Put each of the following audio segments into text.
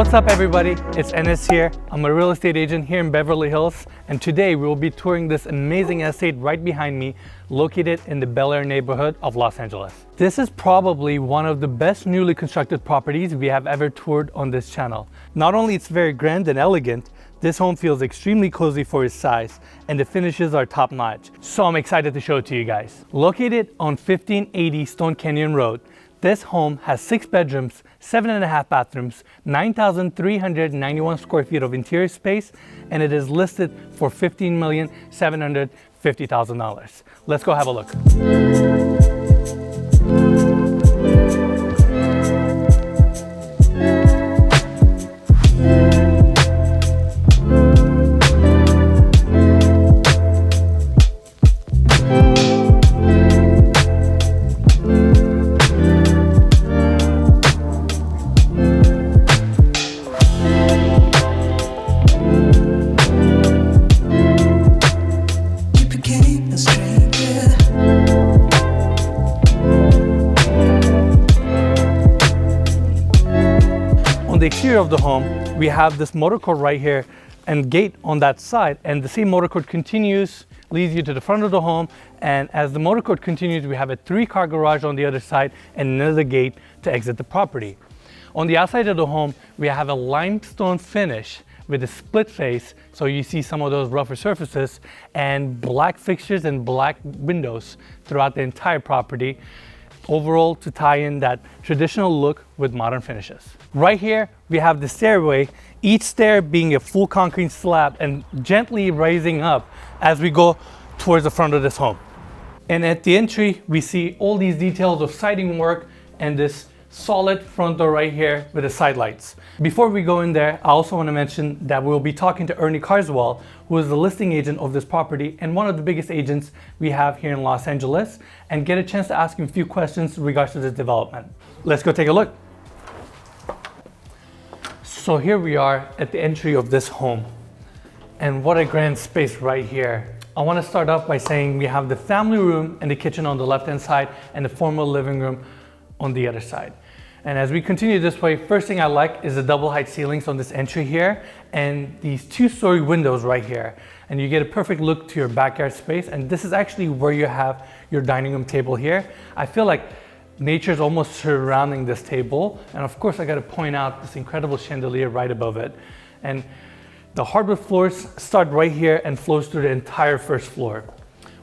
What's up everybody, it's Ennis here. I'm a real estate agent here in Beverly Hills, and today we will be touring this amazing estate right behind me, located in the Bel Air neighborhood of Los Angeles. This is probably one of the best newly constructed properties we have ever toured on this channel. Not only it's very grand and elegant, this home feels extremely cozy for its size, and the finishes are top notch. So I'm excited to show it to you guys. Located on 1580 Stone Canyon Road, this home has 6 bedrooms, 7.5 bathrooms, 9,391 square feet of interior space, and it is listed for $15,750,000. Let's go have a look. The exterior of the home, we have this motor court right here and gate on that side, and the same motor court continues, leads you to the front of the home, and as the motor court continues, we have a 3-car garage on the other side and another gate to exit the property. On the outside of the home, we have a limestone finish with a split face, so you see some of those rougher surfaces, and black fixtures and black windows throughout the entire property, overall to tie in that traditional look with modern finishes. Right here, we have the stairway, each stair being a full concrete slab and gently raising up as we go towards the front of this home. And at the entry, we see all these details of siding work and this solid front door right here with the side lights. Before we go in there, I also want to mention that we'll be talking to Ernie Carswell, who is the listing agent of this property and one of the biggest agents we have here in Los Angeles, and get a chance to ask him a few questions in regards to this development. Let's go take a look. So here we are at the entry of this home, and what a grand space right here. I want to start off by saying we have the family room and the kitchen on the left hand side and the formal living room on the other side. And as we continue this way, first thing I like is the double height ceilings on this entry here and these 2-story windows right here. And you get a perfect look to your backyard space, and this is actually where you have your dining room table here. I feel like nature is almost surrounding this table, and of course I got to point out this incredible chandelier right above it. And the hardwood floors start right here and flows through the entire first floor.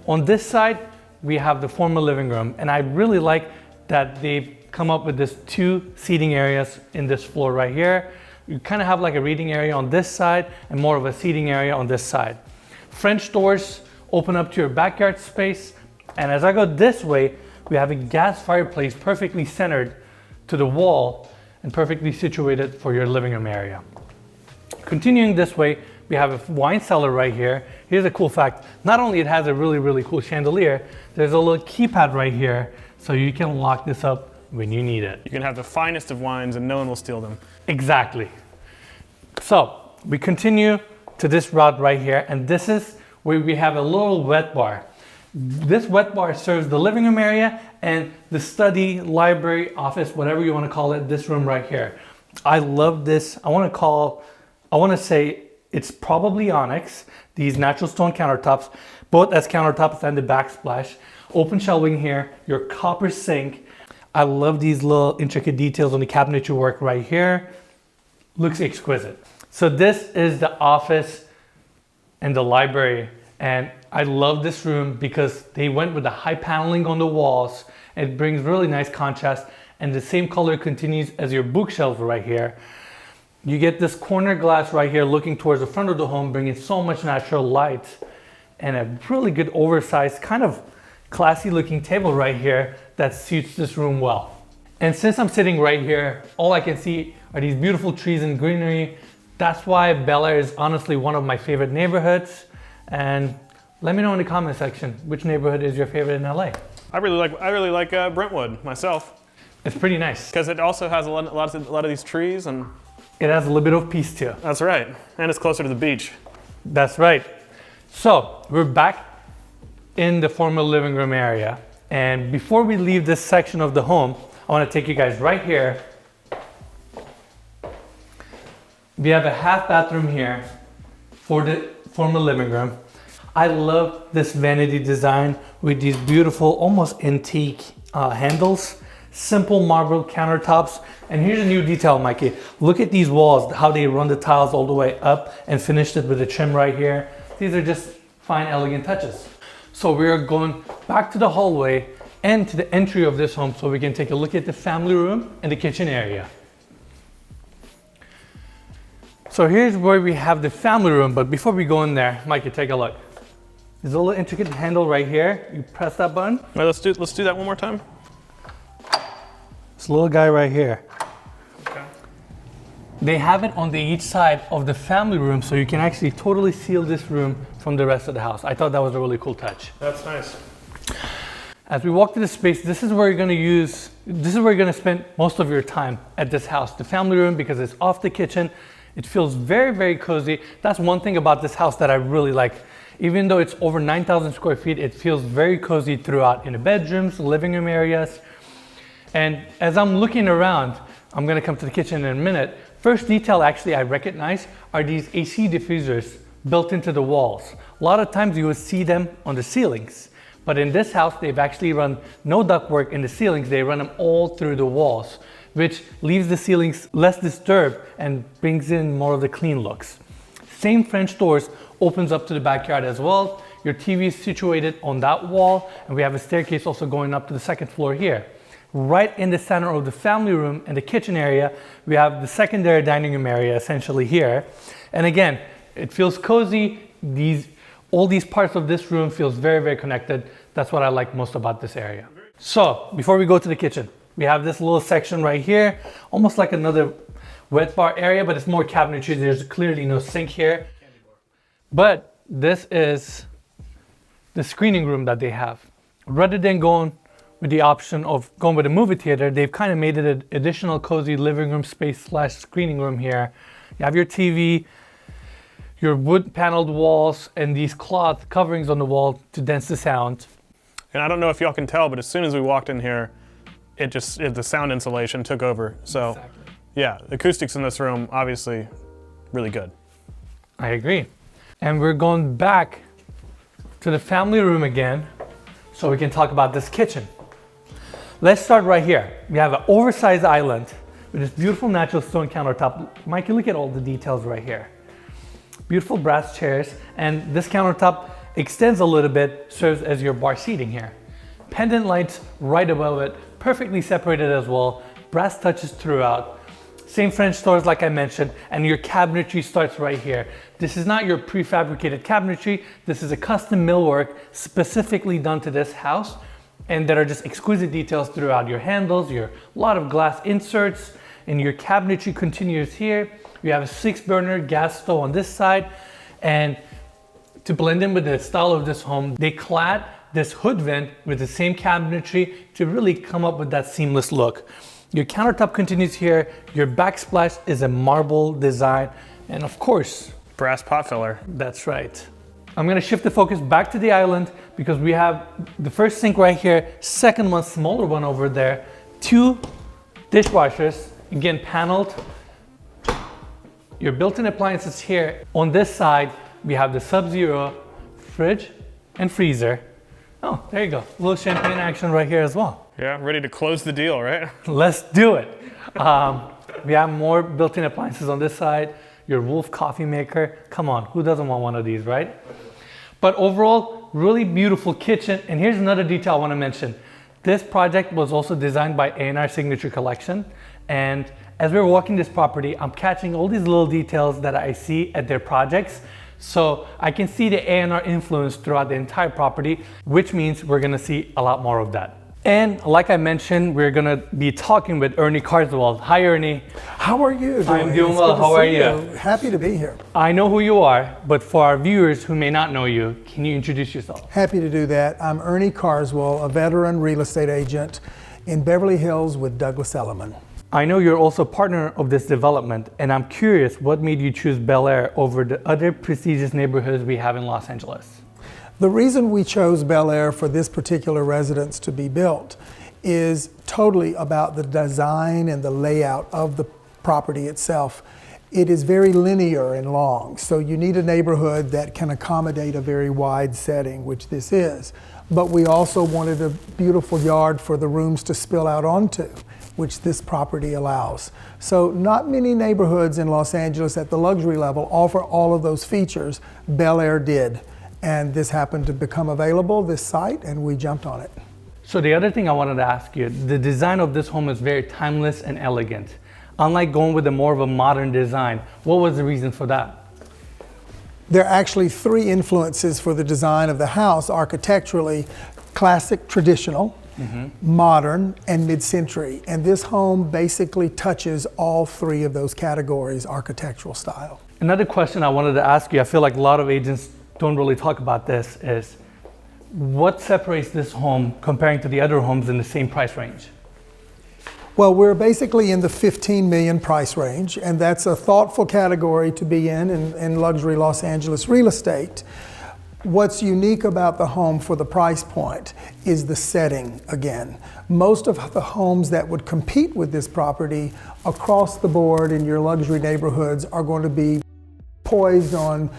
On this side, we have the formal living room, and I really like that they've come up with this 2 seating areas in this floor right here. You kind of have like a reading area on this side and more of a seating area on this side. French doors open up to your backyard space, and as I go this way, we have a gas fireplace perfectly centered to the wall and perfectly situated for your living room area. Continuing this way, we have a wine cellar right here. Here's a cool fact. Not only it has a really cool chandelier, there's a little keypad right here, so you can lock this up when you need it. You can have the finest of wines and no one will steal them. Exactly. So we continue to this route right here, and this is where we have a little wet bar. This wet bar serves the living room area and the study, library, office, whatever you want to call it, this room right here. I love this. I want to say it's probably onyx, these natural stone countertops, both as countertops and the backsplash. Open shelving here, your copper sink. I love these little intricate details on the cabinetry work right here. Looks exquisite. So this is the office and the library, and I love this room because they went with the high paneling on the walls. It brings really nice contrast, and the same color continues as your bookshelf right here. You get this corner glass right here looking towards the front of the home, bringing so much natural light, and a really good oversized kind of classy looking table right here that suits this room well. And since I'm sitting right here, all I can see are these beautiful trees and greenery. That's why Bel Air is honestly one of my favorite neighborhoods. And let me know in the comment section which neighborhood is your favorite in LA. I really like Brentwood myself. It's pretty nice because it also has a lot of these trees, and it has a little bit of peace too. That's right, and it's closer to the beach. That's right. So we're back in the formal living room area, and before we leave this section of the home, I want to take you guys right here We have a half bathroom here for the formal living room. I love this vanity design with these beautiful, almost antique handles, simple marble countertops. And here's a new detail, Mikey. Look at these walls, how they run the tiles all the way up and finished it with a trim right here. These are just fine, elegant touches. So we are going back to the hallway and to the entry of this home so we can take a look at the family room and the kitchen area. So here's where we have the family room, but before we go in there, Mikey, take a look. There's a little intricate handle right here. You press that button. All right, let's do that one more time. This little guy right here. Okay. They have it on the each side of the family room, so you can actually totally seal this room from the rest of the house. I thought that was a really cool touch. That's nice. As we walk through the space, this is where you're gonna spend most of your time at this house. The family room, because it's off the kitchen. It feels very, very cozy. That's one thing about this house that I really like. Even though it's over 9,000 square feet, it feels very cozy throughout in the bedrooms, living room areas. And as I'm looking around, I'm gonna come to the kitchen in a minute. First detail actually I recognize are these AC diffusers built into the walls. A lot of times you would see them on the ceilings, but in this house, they've actually run no ductwork in the ceilings. They run them all through the walls, which leaves the ceilings less disturbed and brings in more of the clean looks. Same French doors opens up to the backyard as well. Your TV is situated on that wall, and we have a staircase also going up to the second floor here. Right in the center of the family room and the kitchen area, we have the secondary dining room area essentially here. And again, it feels cozy. All these parts of this room feels very, very connected. That's what I like most about this area. So before we go to the kitchen, we have this little section right here, almost like another wet bar area, but it's more cabinetry. There's clearly no sink here. But this is the screening room that they have. Rather than going with the option of going with a movie theater, they've kind of made it an additional cozy living room space / screening room here. You have your TV, your wood paneled walls, and these cloth coverings on the wall to dance the sound. And I don't know if y'all can tell, but as soon as we walked in here, the sound insulation took over. So Exactly. yeah, the acoustics in this room, obviously really good. I agree. And we're going back to the family room again so we can talk about this kitchen. Let's start right here. We have an oversized island with this beautiful natural stone countertop. Mikey, look at all the details right here. Beautiful brass chairs, and this countertop extends a little bit, serves as your bar seating here. Pendant lights right above it, perfectly separated as well. Brass touches throughout. Same French doors like I mentioned, and your cabinetry starts right here. This is not your prefabricated cabinetry. This is a custom millwork specifically done to this house, and there are just exquisite details throughout your handles, a lot of glass inserts, and your cabinetry continues here. You have a 6-burner gas stove on this side, and to blend in with the style of this home, they clad this hood vent with the same cabinetry to really come up with that seamless look. Your countertop continues here. Your backsplash is a marble design, and of course, Brass pot filler. that's right. I'm gonna shift the focus back to the island because we have the first sink right here, second one, smaller one over there, 2 dishwashers, again paneled. Your built-in appliances here. On this side, we have the Sub-Zero fridge and freezer. Oh, there you go. A little champagne action right here as well. Yeah, ready to close the deal, right? Let's do it. We have more built-in appliances on this side. Your Wolf coffee maker. Come on, who doesn't want one of these, right? But overall, really beautiful kitchen. And here's another detail I want to mention. This project was also designed by A&R Signature Collection. And as we're walking this property, I'm catching all these little details that I see at their projects. So I can see the A&R influence throughout the entire property, which means we're gonna see a lot more of that. And like I mentioned, we're gonna be talking with Ernie Carswell. Hi, Ernie. How are you doing? I'm doing It's well. good to How are see you? Happy to be here. I know who you are, but for our viewers who may not know you, can you introduce yourself? Happy to do that. I'm Ernie Carswell, a veteran real estate agent in Beverly Hills with Douglas Elliman. I know you're also partner of this development, and I'm curious what made you choose Bel Air over the other prestigious neighborhoods we have in Los Angeles? The reason we chose Bel Air for this particular residence to be built is totally about the design and the layout of the property itself. it is very linear and long. So you need a neighborhood that can accommodate a very wide setting, which this is. But we also wanted a beautiful yard for the rooms to spill out onto, which this property allows. So not many neighborhoods in Los Angeles at the luxury level offer all of those features. Bel Air did. And this happened to become available, this site, and we jumped on it. So the other thing I wanted to ask you, the design of this home is very timeless and elegant. Unlike going with a more of a modern design, what was the reason for that? There are actually three influences for the design of the house architecturally: classic, traditional, modern, and mid-century. And this home basically touches all three of those categories, architectural style. Another question I wanted to ask you, I feel like a lot of agents don't really talk about this, is what separates this home comparing to the other homes in the same price range? Well, we're basically in the 15 million price range, and that's a thoughtful category to be in luxury Los Angeles real estate. What's unique about the home for the price point is the setting again. Most of the homes that would compete with this property across the board in your luxury neighborhoods are going to be poised on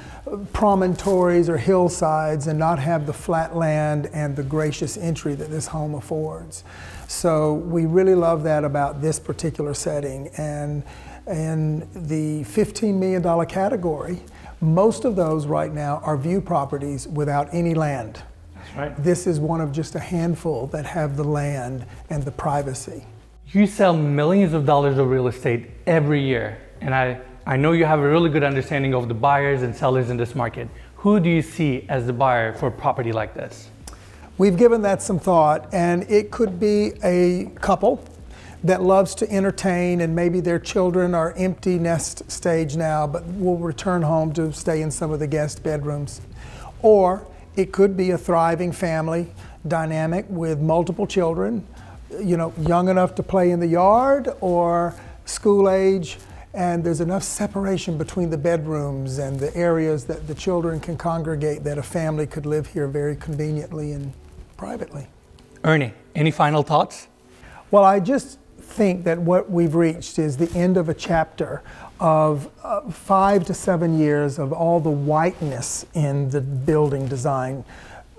promontories or hillsides and not have the flat land and the gracious entry that this home affords. So we really love that about this particular setting. And in the $15 million category, most of those right now are view properties without any land. That's right. This is one of just a handful that have the land and the privacy. You sell millions of dollars of real estate every year, and I know you have a really good understanding of the buyers and sellers in this market. Who do you see as the buyer for a property like this? We've given that some thought, and it could be a couple that loves to entertain, and maybe their children are empty nest stage now, but will return home to stay in some of the guest bedrooms. Or it could be a thriving family dynamic with multiple children, young enough to play in the yard or school age, and there's enough separation between the bedrooms and the areas that the children can congregate that a family could live here very conveniently and privately. Ernie, any final thoughts? Well, I just think that what we've reached is the end of a chapter of 5 to 7 years of all the whiteness in the building design.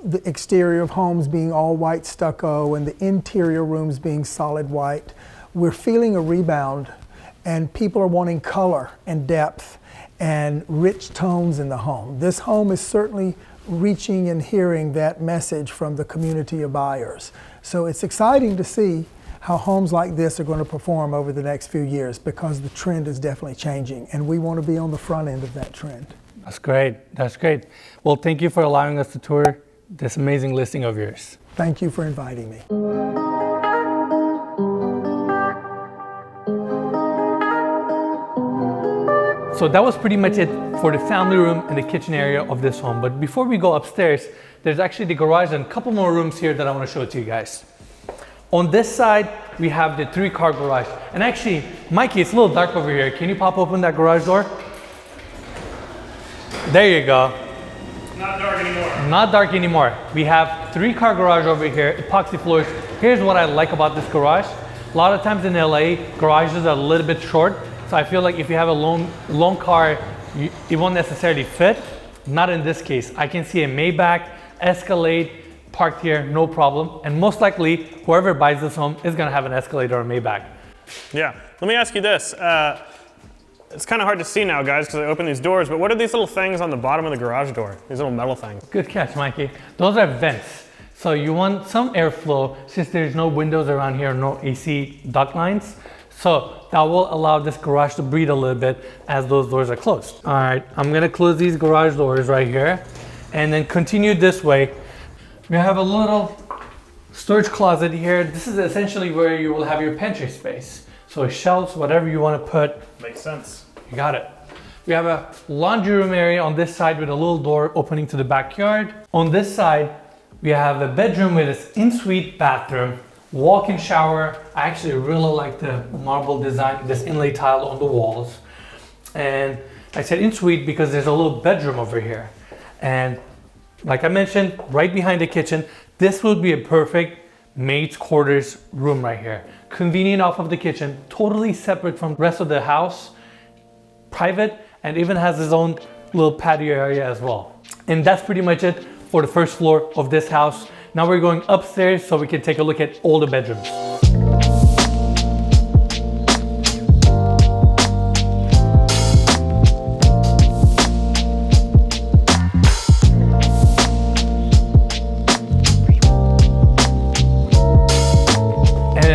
The exterior of homes being all white stucco and the interior rooms being solid white. We're feeling a rebound, and people are wanting color and depth and rich tones in the home. This home is certainly reaching and hearing that message from the community of buyers. So it's exciting to see how homes like this are going to perform over the next few years, because the trend is definitely changing, and we want to be on the front end of that trend. That's great. That's great. Well, thank you for allowing us to tour this amazing listing of yours. Thank you for inviting me. So that was pretty much it for the family room and the kitchen area of this home. But before we go upstairs, there's actually the garage and a couple more rooms here that I want to show to you guys. On this side, we have the 3-car garage. And actually, Mikey, it's a little dark over here. Can you pop open that garage door? There you go. Not dark anymore. Not dark anymore. We have 3-car garage over here, epoxy floors. Here's what I like about this garage. A lot of times in LA, garages are a little bit short. So I feel like if you have a long car, it won't necessarily fit. Not in this case. I can see a Maybach, Escalade, parked here, no problem. And most likely, whoever buys this home is gonna have an Escalade or a Maybach. Yeah, let me ask you this. It's kind of hard to see now, guys, because I opened these doors, but what are these little things on the bottom of the garage door? These little metal things. Good catch, Mikey. Those are vents. So you want some airflow since there's no windows around here, no AC duct lines. So that will allow this garage to breathe a little bit as those doors are closed. All right, I'm gonna close these garage doors right here and then continue this way. We have a little storage closet here. This is essentially where you will have your pantry space. So shelves, whatever you want to put. Makes sense. You got it. We have a laundry room area on this side with a little door opening to the backyard. On this side, we have a bedroom with its in-suite bathroom, walk-in shower. I actually really like the marble design, this inlay tile on the walls. And I said in-suite because there's a little bedroom over here. And like I mentioned, right behind the kitchen, this would be a perfect maid's quarters room right here. Convenient off of the kitchen, totally separate from the rest of the house. private, and even has his own little patio area as well. And that's pretty much it for the first floor of this house. Now we're going upstairs so we can take a look at all the bedrooms.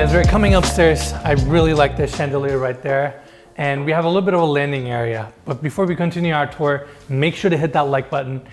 As we're coming upstairs, I really like this chandelier right there. And we have a little bit of a landing area. But before we continue our tour, make sure to hit that like button.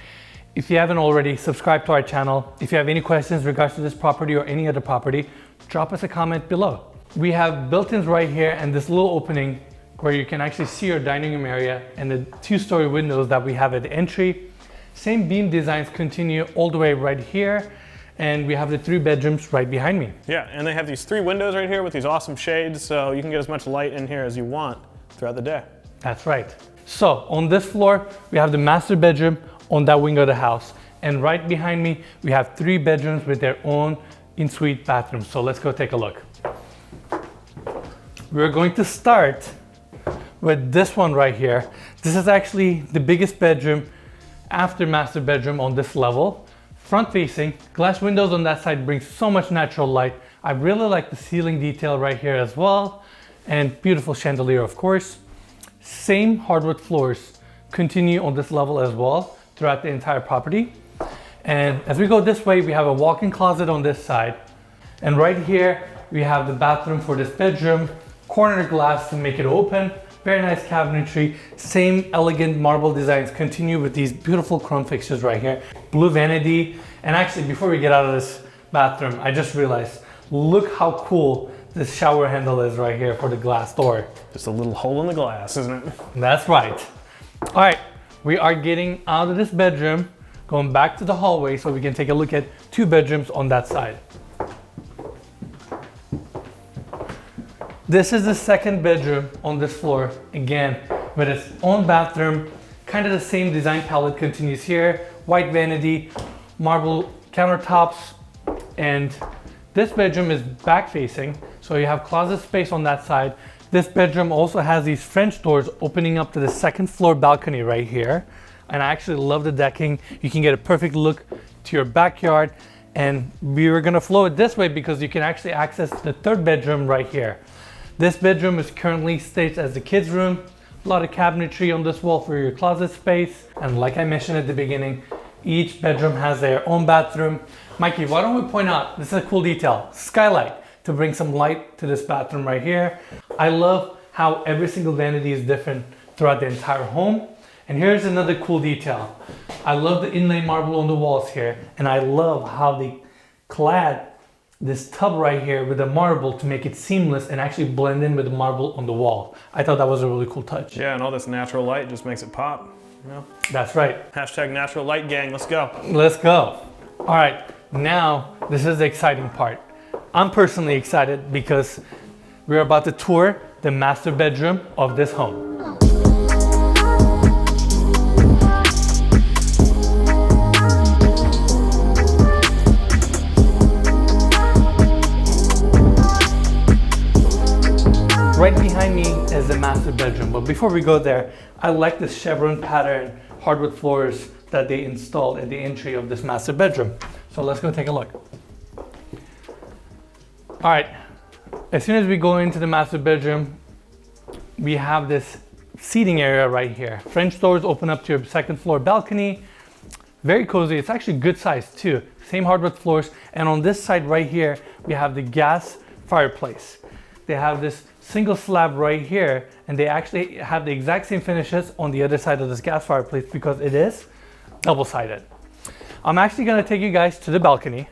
If you haven't already, subscribe to our channel. If you have any questions in regards to this property or any other property, drop us a comment below. We have built-ins right here and this little opening where you can actually see your dining room area and the 2-story windows that we have at the entry. Same beam designs continue all the way right here. And we have the 3 bedrooms right behind me. Yeah, and they have these 3 windows right here with these awesome shades, so you can get as much light in here as you want throughout the day. That's right. So on this floor, we have the master bedroom on that wing of the house. And right behind me, we have 3 bedrooms with their own en-suite bathrooms. So let's go take a look. We're going to start with this one right here. This is actually the biggest bedroom after master bedroom on this level. Front facing, glass windows on that side brings so much natural light. I really like the ceiling detail right here as well. And beautiful chandelier, of course. Same hardwood floors continue on this level as well throughout the entire property. And as we go this way, we have a walk-in closet on this side. And right here, we have the bathroom for this bedroom, corner glass to make it open. Very nice cabinetry. Same elegant marble designs continue with these beautiful chrome fixtures right here. Blue vanity. And actually, before we get out of this bathroom, I just realized, look how cool this shower handle is right here for the glass door. Just a little hole in the glass, isn't it? That's right. All right, we are getting out of this bedroom, going back to the hallway so we can take a look at 2 bedrooms on that side. This is the 2nd bedroom on this floor, again, with its own bathroom. Kind of the same design palette continues here. White vanity, marble countertops, and this bedroom is back facing, so you have closet space on that side. This bedroom also has these French doors opening up to the 2nd floor balcony right here. And I actually love the decking. You can get a perfect look to your backyard. And we were gonna flow it this way because you can actually access the 3rd bedroom right here. This bedroom is currently staged as the kids' room. A lot of cabinetry on this wall for your closet space. And like I mentioned at the beginning, each bedroom has their own bathroom. Mikey, why don't we point out, this is a cool detail, skylight to bring some light to this bathroom right here. I love how every single vanity is different throughout the entire home. And here's another cool detail. I love the inlay marble on the walls here. And I love how they clad this tub right here with the marble to make it seamless and actually blend in with the marble on the wall. I thought that was a really cool touch. Yeah, and all this natural light just makes it pop. You know? That's right. Hashtag natural light gang, let's go. Let's go. All right, now this is the exciting part. I'm personally excited because we're about to tour the master bedroom of this home. Right behind me is the master bedroom, but before we go there, I like this chevron pattern hardwood floors that they installed at the entry of this master bedroom. So let's go take a look. All right, as soon as we go into the master bedroom, we have this seating area right here. French doors open up to your 2nd floor balcony. Very cozy, it's actually good size too. Same hardwood floors, and on this side right here, we have the gas fireplace. They have this single slab right here, and they actually have the exact same finishes on the other side of this gas fireplace because it is double-sided. I'm actually gonna take you guys to the balcony.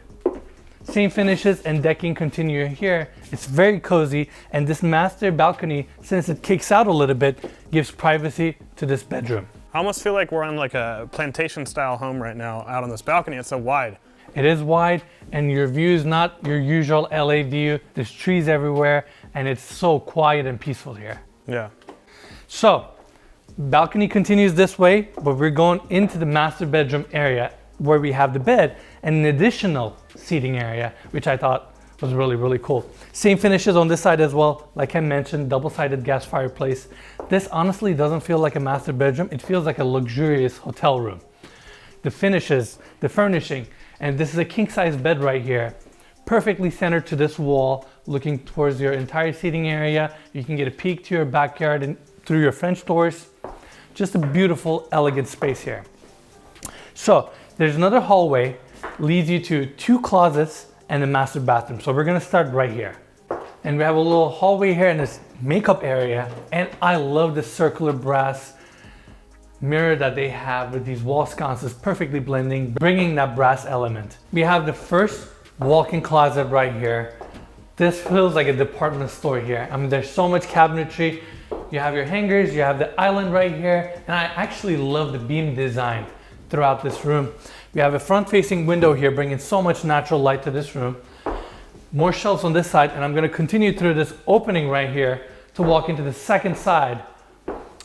Same finishes and decking continue here. It's very cozy, and this master balcony, since it kicks out a little bit, gives privacy to this bedroom. I almost feel like we're on like a plantation style home right now out on this balcony. It's so wide. It is wide, and your view is not your usual LA view. There's trees everywhere, and it's so quiet and peaceful here. Yeah. So, balcony continues this way, but we're going into the master bedroom area where we have the bed and an additional seating area, which I thought was really, really cool. Same finishes on this side as well. Like I mentioned, double-sided gas fireplace. This honestly doesn't feel like a master bedroom. It feels like a luxurious hotel room. The finishes, the furnishing, and this is a king-size bed right here. Perfectly centered to this wall, looking towards your entire seating area. You can get a peek to your backyard and through your French doors. Just a beautiful, elegant space here. So there's another hallway, leads you to 2 closets and a master bathroom. So we're gonna start right here. And we have a little hallway here in this makeup area. And I love the circular brass mirror that they have with these wall sconces perfectly blending, bringing that brass element. We have the first walk-in closet right here. This feels like a department store here. I mean, there's so much cabinetry. You have your hangers, you have the island right here. And I actually love the beam design throughout this room. We have a front-facing window here, bringing so much natural light to this room. More shelves on this side, and I'm gonna continue through this opening right here to walk into the second side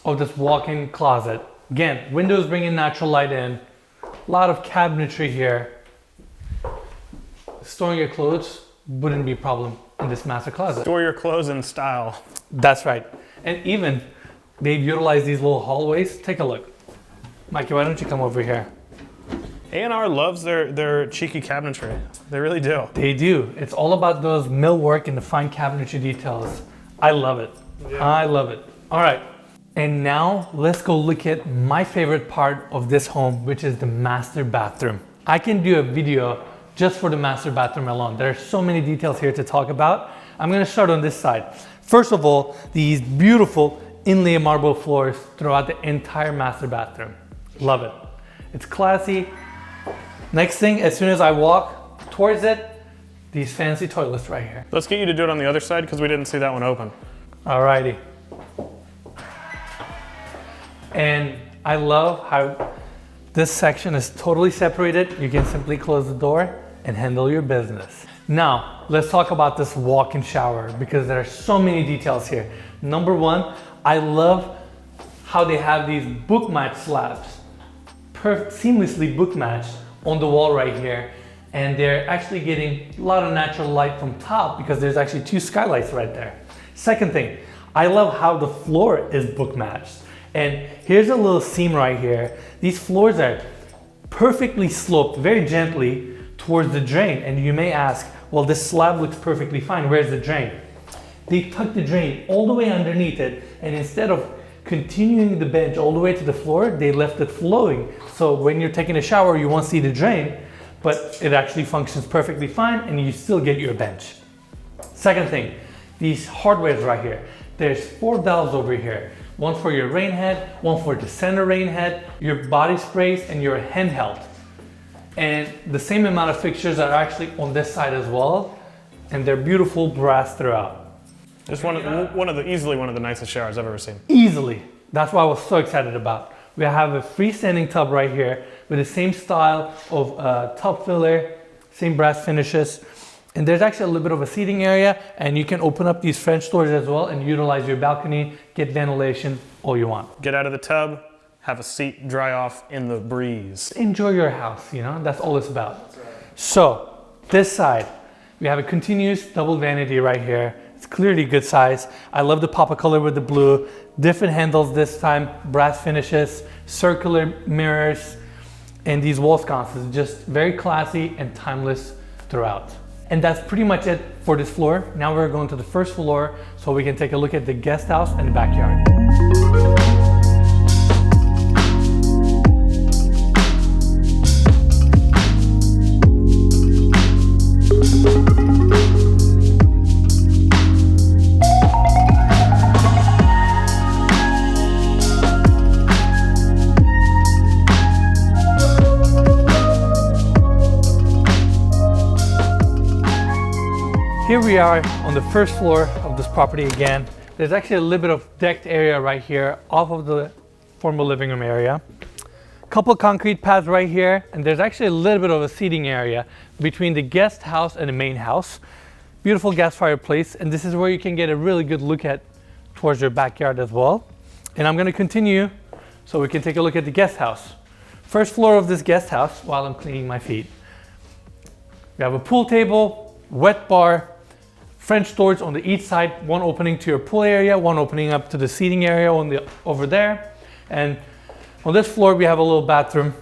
of this walk-in closet. Again, windows bringing natural light in. A lot of cabinetry here. Storing your clothes wouldn't be a problem in this master closet. Store your clothes in style. That's right. And even they've utilized these little hallways. Take a look. Mikey, why don't you come over here? A&R loves their cheeky cabinetry. They really do. They do. It's all about those millwork and the fine cabinetry details. I love it. Yeah. I love it. All right. And now let's go look at my favorite part of this home, which is the master bathroom. I can do a video just for the master bathroom alone. There are so many details here to talk about. I'm gonna start on this side. First of all, these beautiful inlay marble floors throughout the entire master bathroom. Love it. It's classy. Next thing, as soon as I walk towards it, these fancy toilets right here. Let's get you to do it on the other side because we didn't see that one open. Alrighty. And I love how this section is totally separated. You can simply close the door and handle your business. Now, let's talk about this walk-in shower because there are so many details here. Number one, I love how they have these book match slabs, seamlessly book matched on the wall right here. And they're actually getting a lot of natural light from top because there's actually 2 skylights right there. Second thing, I love how the floor is book matched. And here's a little seam right here. These floors are perfectly sloped very gently towards the drain. And you may ask, well, this slab looks perfectly fine. Where's the drain? They tucked the drain all the way underneath it. And instead of continuing the bench all the way to the floor, they left it flowing. So when you're taking a shower, you won't see the drain, but it actually functions perfectly fine and you still get your bench. Second thing, these hardwares right here. There's 4 valves over here. One for your rain head, one for the center rain head, your body sprays, and your handheld. And the same amount of fixtures are actually on this side as well. And they're beautiful brass throughout. Just easily one of the nicest showers I've ever seen. Easily. That's what I was so excited about. We have a freestanding tub right here with the same style of tub filler, same brass finishes. And there's actually a little bit of a seating area, and you can open up these French doors as well and utilize your balcony, get ventilation, all you want. Get out of the tub, have a seat, dry off in the breeze. Enjoy your house, you know, that's all it's about. That's right. So this side, we have a continuous double vanity right here. It's clearly good size. I love the pop of color with the blue, different handles this time, brass finishes, circular mirrors, and these wall sconces, just very classy and timeless throughout. And that's pretty much it for this floor. Now we're going to the first floor so we can take a look at the guest house and the backyard. Here we are on the first floor of this property again. There's actually a little bit of decked area right here off of the former living room area. Couple concrete pads right here, and there's actually a little bit of a seating area between the guest house and the main house. Beautiful gas fireplace, and this is where you can get a really good look at towards your backyard as well. And I'm gonna continue so we can take a look at the guest house. First floor of this guest house while I'm cleaning my feet. We have a pool table, wet bar, French doors on the each side, one opening to your pool area, one opening up to the seating area over there. And on this floor, we have a little bathroom.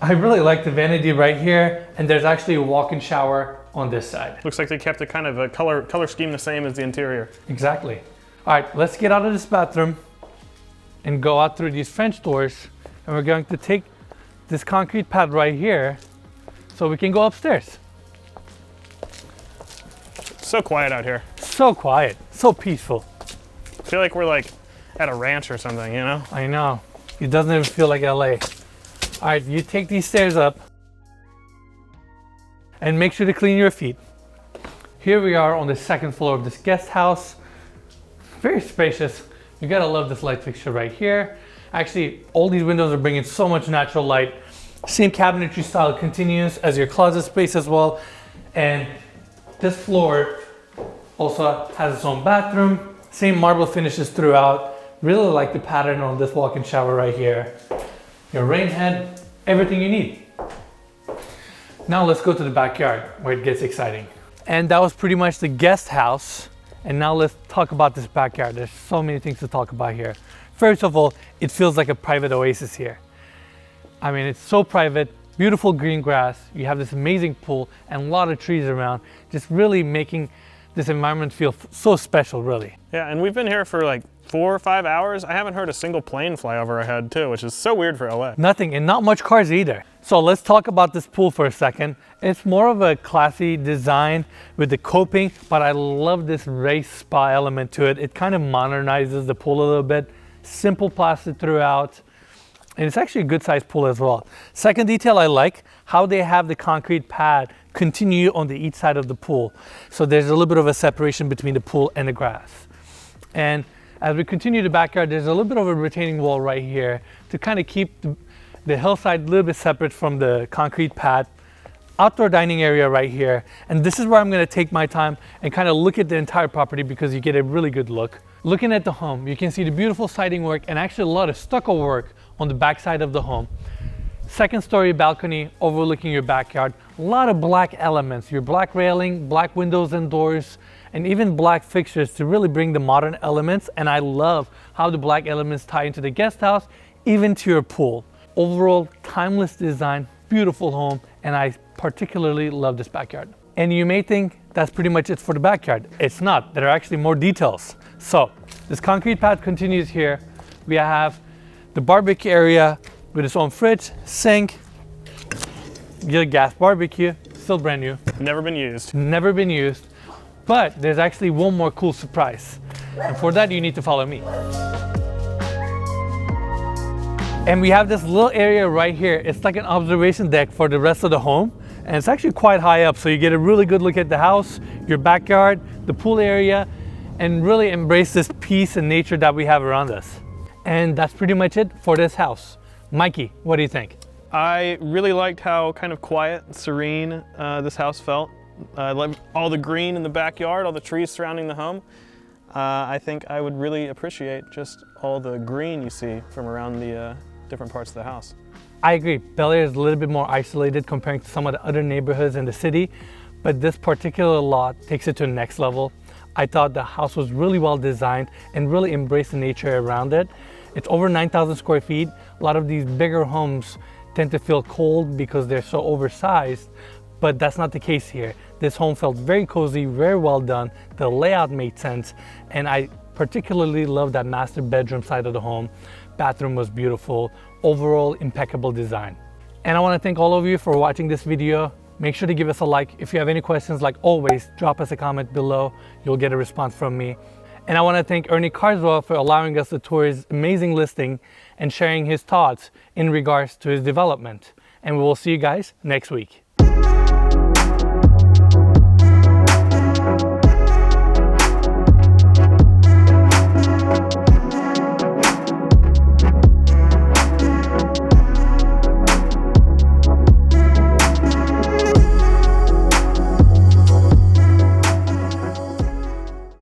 I really like the vanity right here, and there's actually a walk-in shower on this side. Looks like they kept a kind of a color scheme the same as the interior. Exactly. All right, let's get out of this bathroom and go out through these French doors, and we're going to take this concrete pad right here so we can go upstairs. So quiet out here. So quiet, so peaceful. I feel like we're like at a ranch or something, you know? I know. It doesn't even feel like LA. All right, you take these stairs up and make sure to clean your feet. Here we are on the second floor of this guest house. Very spacious. You gotta love this light fixture right here. Actually, all these windows are bringing so much natural light. Same cabinetry style continues as your closet space as well. And this floor also has its own bathroom. Same marble finishes throughout. Really like the pattern on this walk-in shower right here. Your rain head, everything you need. Now let's go to the backyard where it gets exciting. And that was pretty much the guest house. And now let's talk about this backyard. There's so many things to talk about here. First of all, it feels like a private oasis here. I mean, it's so private, beautiful green grass. You have this amazing pool and a lot of trees around, just really making this environment feel so special, really. Yeah, and we've been here for like 4 or 5 hours. I haven't heard a single plane fly over our head too, which is so weird for LA. Nothing, and not much cars either. So let's talk about this pool for a second. It's more of a classy design with the coping, but I love this race spa element to it. It kind of modernizes the pool a little bit. Simple plastic throughout. And it's actually a good sized pool as well. Second detail I like, how they have the concrete pad continue on the each side of the pool. So there's a little bit of a separation between the pool and the grass. And as we continue the backyard, there's a little bit of a retaining wall right here to kind of keep the hillside a little bit separate from the concrete pad. Outdoor dining area right here. And this is where I'm gonna take my time and kind of look at the entire property because you get a really good look. Looking at the home, you can see the beautiful siding work and actually a lot of stucco work on the back side of the home. Second story balcony overlooking your backyard. A lot of black elements, your black railing, black windows and doors, and even black fixtures to really bring the modern elements. And I love how the black elements tie into the guest house, even to your pool. Overall, timeless design, beautiful home, and I particularly love this backyard. And you may think that's pretty much it for the backyard. It's not, there are actually more details. So this concrete pad continues here. We have the barbecue area with its own fridge, sink, your gas barbecue, still brand new. Never been used. Never been used, but there's actually one more cool surprise. And for that, you need to follow me. And we have this little area right here. It's like an observation deck for the rest of the home. And it's actually quite high up, so you get a really good look at the house, your backyard, the pool area, and really embrace this peace and nature that we have around us. And that's pretty much it for this house. Mikey, what do you think? I really liked how kind of quiet and serene this house felt. I love all the green in the backyard, all the trees surrounding the home. I think I would really appreciate just all the green you see from around the different parts of the house. I agree. Bel Air is a little bit more isolated comparing to some of the other neighborhoods in the city, but this particular lot takes it to the next level. I thought the house was really well designed and really embraced the nature around it. It's over 9,000 square feet. A lot of these bigger homes tend to feel cold because they're so oversized, but that's not the case here. This home felt very cozy, very well done. The layout made sense, and I particularly love that master bedroom side of the home. Bathroom was beautiful. Overall, impeccable design. And I want to thank all of you for watching this video. Make sure to give us a like. If you have any questions, like always, drop us a comment below. You'll get a response from me. And I want to thank Ernie Carswell for allowing us to tour his amazing listing and sharing his thoughts in regards to his development. And we will see you guys next week.